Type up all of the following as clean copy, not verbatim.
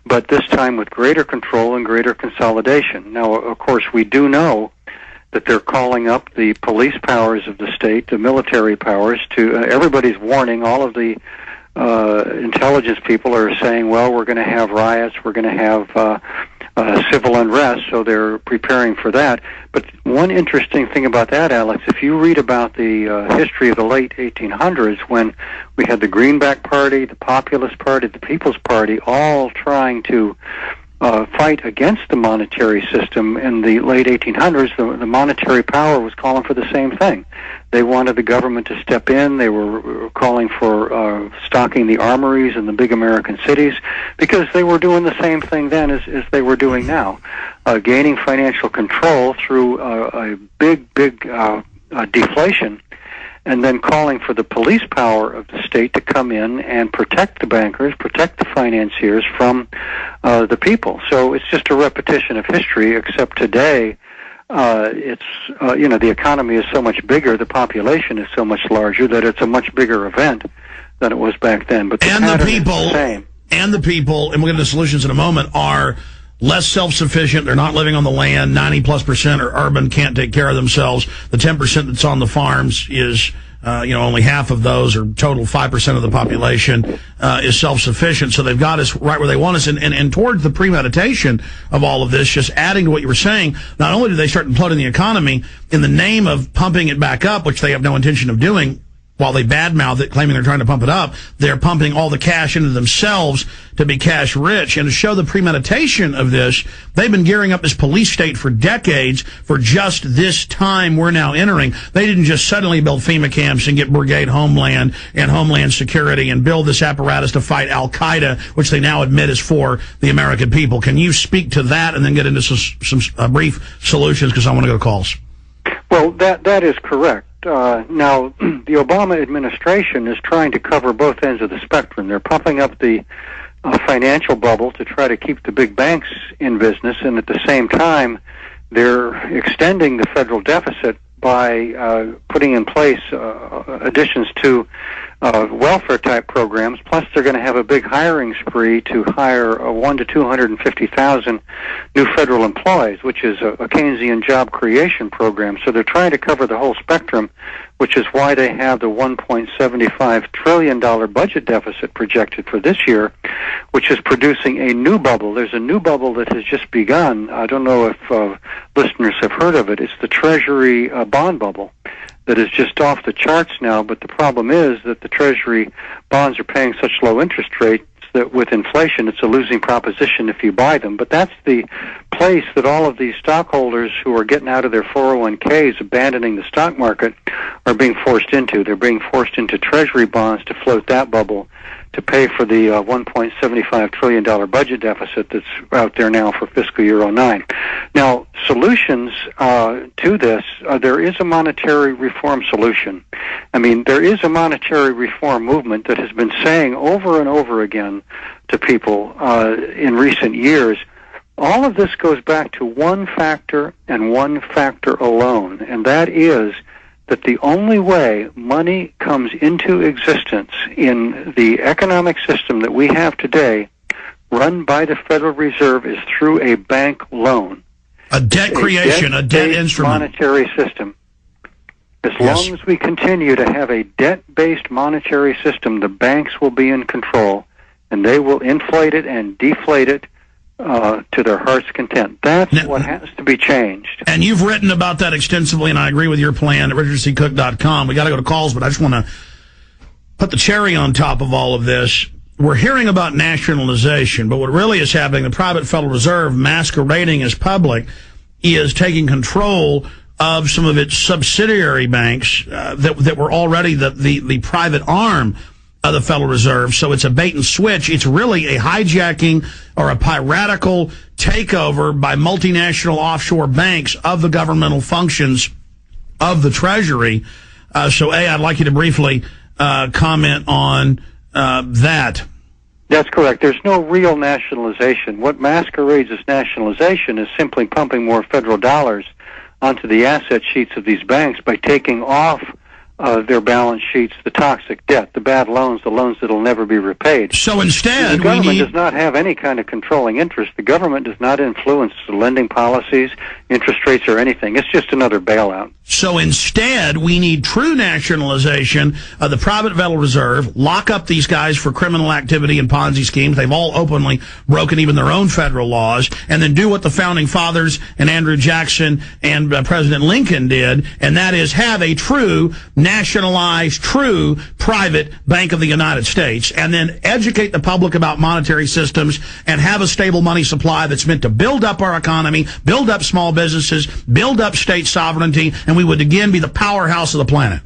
but this time with greater control and greater consolidation. Now, of course, we do know that they're calling up the police powers of the state, the military powers, to everybody's warning. All of the intelligence people are saying, well, we're going to have riots, we're going to have civil unrest, so they're preparing for that. But one interesting thing about that, Alex, if you read about the history of the late 1800s, when we had the Greenback Party, the Populist Party, the People's Party, all trying to fight against the monetary system in the late 1800s, the monetary power was calling for the same thing. They wanted the government to step in. They were calling for stocking the armories in the big American cities, because they were doing the same thing then as they were doing now, gaining financial control through a big deflation, and then calling for the police power of the state to come in and protect the bankers, protect the financiers from the people. So it's just a repetition of history, except today the economy is so much bigger, the population is so much larger, that it's a much bigger event than it was back then. But the people is the same. And the people, and we'll get into solutions in a moment, are less self-sufficient. They're not living on the land. 90+% are urban, can't take care of themselves. The 10% that's on the farms is, only half of those, or total 5% of the population, is self-sufficient. So they've got us right where they want us. And towards the premeditation of all of this, just adding to what you were saying, not only do they start imploding the economy in the name of pumping it back up, which they have no intention of doing, while they badmouth it, claiming they're trying to pump it up, they're pumping all the cash into themselves to be cash rich. And to show the premeditation of this, they've been gearing up this police state for decades for just this time we're now entering. They didn't just suddenly build FEMA camps and get Brigade Homeland and Homeland Security and build this apparatus to fight Al-Qaeda, which they now admit is for the American people. Can you speak to that and then get into some brief solutions, because I want to go to calls? Well, that is correct. Now, the Obama administration is trying to cover both ends of the spectrum. They're pumping up the financial bubble to try to keep the big banks in business, and at the same time, they're extending the federal deficit by putting in place additions to welfare-type programs. Plus, they're going to have a big hiring spree to hire 1 to 250,000 new federal employees, which is a Keynesian job creation program. So they're trying to cover the whole spectrum, which is why they have the $1.75 trillion budget deficit projected for this year, which is producing a new bubble. There's a new bubble that has just begun. I don't know if listeners have heard of it. It's the Treasury bond bubble that is just off the charts now, but the problem is that the Treasury bonds are paying such low interest rates that with inflation it's a losing proposition if you buy them. But that's the place that all of these stockholders who are getting out of their 401ks, abandoning the stock market, are being forced into. They're being forced into Treasury bonds to float that bubble, to pay for the $1.75 trillion budget deficit that's out there now for fiscal year 2009. Now, solutions to this, there is a monetary reform solution. I mean, there is a monetary reform movement that has been saying over and over again to people in recent years, all of this goes back to one factor and one factor alone, and that is that the only way money comes into existence in the economic system that we have today, run by the Federal Reserve, is through a bank loan. A debt creation, a debt instrument. Monetary system. As long as we continue to have a debt-based monetary system, the banks will be in control, and they will inflate it and deflate it to their heart's content. That's what has to be changed. And you've written about that extensively, and I agree with your plan at richardccook.com. We got to go to calls, but I just want to put the cherry on top of all of this. We're hearing about nationalization, but what really is happening, the private Federal Reserve, masquerading as public, is taking control of some of its subsidiary banks that were already the private arm of the Federal Reserve. So it's a bait and switch. It's really a hijacking or a piratical takeover by multinational offshore banks of the governmental functions of the Treasury. So, I'd like you to briefly comment on that. That's correct. There's no real nationalization. What masquerades as nationalization is simply pumping more federal dollars onto the asset sheets of these banks by taking off their balance sheets the toxic debt, the bad loans, the loans that will never be repaid. So instead, the government does not have any kind of controlling interest. The government does not influence the lending policies, interest rates, or anything. It's just another bailout. So instead, we need true nationalization of the private Federal Reserve, lock up these guys for criminal activity and Ponzi schemes. They've all openly broken even their own federal laws, and then do what the Founding Fathers and Andrew Jackson and President Lincoln did, and that is have a true nationalized, true private Bank of the United States, and then educate the public about monetary systems and have a stable money supply that's meant to build up our economy, build up small businesses, build up state sovereignty, and we would again be the powerhouse of the planet.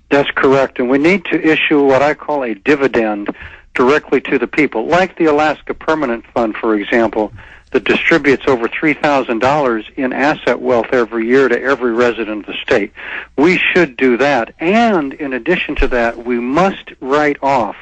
That's correct, and we need to issue what I call a dividend directly to the people, like the Alaska Permanent Fund, for example, that distributes over $3,000 in asset wealth every year to every resident of the state. We should do that, and in addition to that, we must write off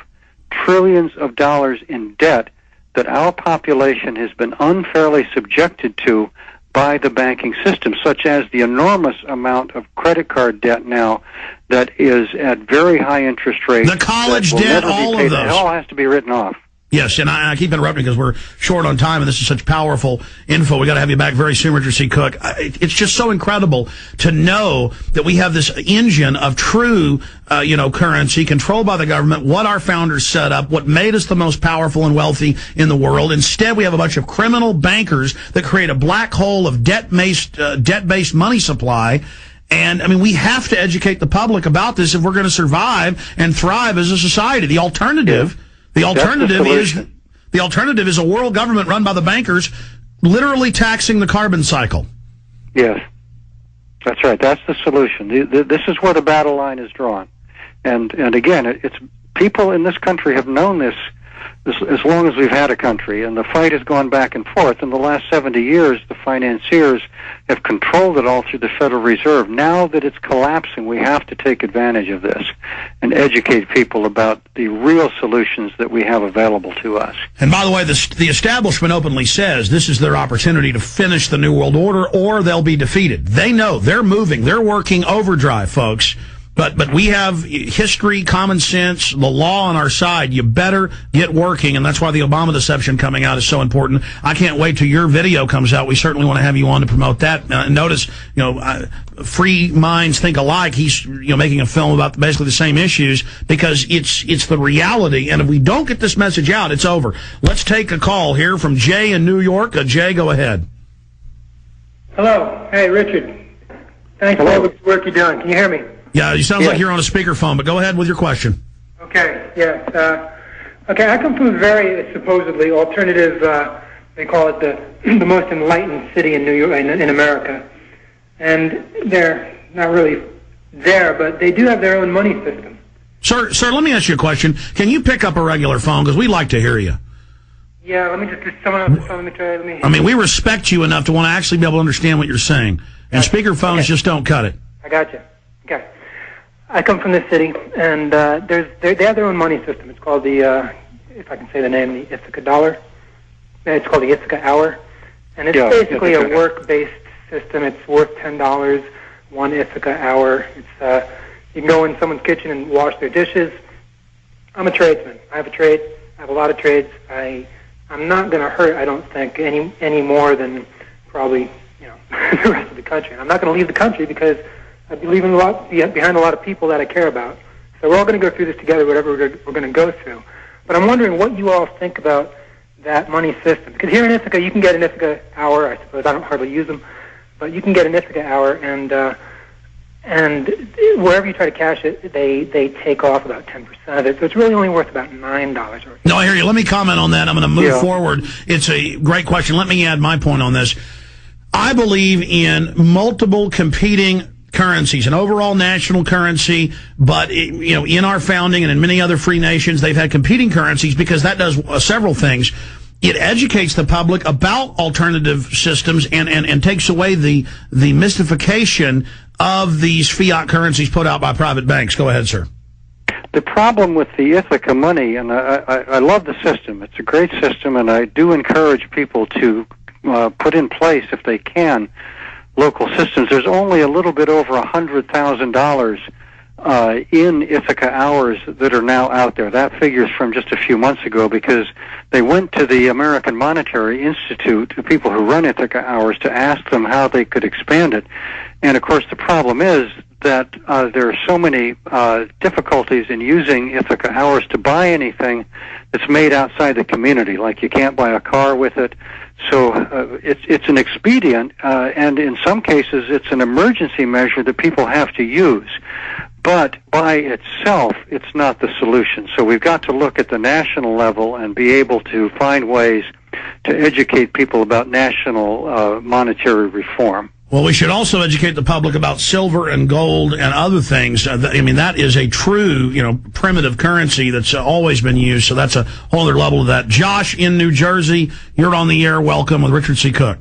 trillions of dollars in debt that our population has been unfairly subjected to by the banking system, such as the enormous amount of credit card debt now that is at very high interest rates. The college debt, all of those. It all has to be written off. Yes, and I keep interrupting because we're short on time, and this is such powerful info. We got to have you back very soon, Richard C. Cook. It's just so incredible to know that we have this engine of true, currency controlled by the government. What our founders set up, what made us the most powerful and wealthy in the world. Instead, we have a bunch of criminal bankers that create a black hole of debt-based money supply. And, I mean, we have to educate the public about this if we're going to survive and thrive as a society. The alternative is a world government run by the bankers, literally taxing the carbon cycle. Yes, that's right. That's the solution. This is where the battle line is drawn, and again, it's people in this country have known this as long as we've had a country, and the fight has gone back and forth. In the last 70 years, the financiers have controlled it all through the Federal Reserve. Now that it's collapsing, we have to take advantage of this and educate people about the real solutions that we have available to us. And by the way, the establishment openly says this is their opportunity to finish the New World Order, or they'll be defeated. They know. They're moving. They're working overdrive, folks. But we have history, common sense, the law on our side. You better get working, and that's why the Obama deception coming out is so important. I can't wait till your video comes out. We certainly want to have you on to promote that. Notice, free minds think alike. He's making a film about basically the same issues because it's the reality. And if we don't get this message out, it's over. Let's take a call here from Jay in New York. Jay, go ahead. Hello. Hey, Richard. Thanks for all the work you're doing. Can you hear me? Yeah, you sound like you're on a speakerphone, but go ahead with your question. Okay, yes. I come from a very supposedly alternative, they call it the most enlightened city in New York, in America. And they're not really there, but they do have their own money system. Sir, let me ask you a question. Can you pick up a regular phone? Because we'd like to hear you. Yeah, let me just, there's someone on the phone. I mean, we respect you enough to want to actually be able to understand what you're saying. And speakerphones just don't cut it. I got you. Okay. I come from this city, and they have their own money system. It's called the, if I can say the name, the Ithaca dollar. It's called the Ithaca hour, and it's basically a work-based system. It's worth $10, 1 Ithaca hour. It's you can go in someone's kitchen and wash their dishes. I'm a tradesman. I have a trade. I have a lot of trades. I'm not going to hurt, I don't think, any more than probably the rest of the country. And I'm not going to leave the country because I'd be leaving behind a lot of people that I care about. So we're all going to go through this together, whatever we're going to go through. But I'm wondering what you all think about that money system. Because here in Ithaca, you can get an Ithaca hour, I suppose. I don't hardly use them. But you can get an Ithaca hour, and wherever you try to cash it, they take off about 10% of it. So it's really only worth about $9. No, I hear you. Let me comment on that. I'm going to move forward. It's a great question. Let me add my point on this. I believe in multiple competing currencies, an overall national currency, but in our founding and in many other free nations, they've had competing currencies because that does several things. It educates the public about alternative systems and takes away the mystification of these fiat currencies put out by private banks. Go ahead, sir. The problem with the Ithaca money, and I love the system. It's a great system, and I do encourage people to put in place, if they can, local systems. There's only a little bit over $100,000 in Ithaca hours that are now out there. That figure's from just a few months ago because they went to the American Monetary Institute, the people who run Ithaca hours, to ask them how they could expand it. And of course the problem is that there are so many difficulties in using Ithaca hours to buy anything that's made outside the community. Like you can't buy a car with it. So it's an expedient, and in some cases it's an emergency measure that people have to use. But by itself, it's not the solution. So we've got to look at the national level and be able to find ways to educate people about national monetary reform. Well, we should also educate the public about silver and gold and other things. I mean, that is a true, primitive currency that's always been used. So that's a whole other level of that. Josh in New Jersey, you're on the air. Welcome with Richard C. Cook.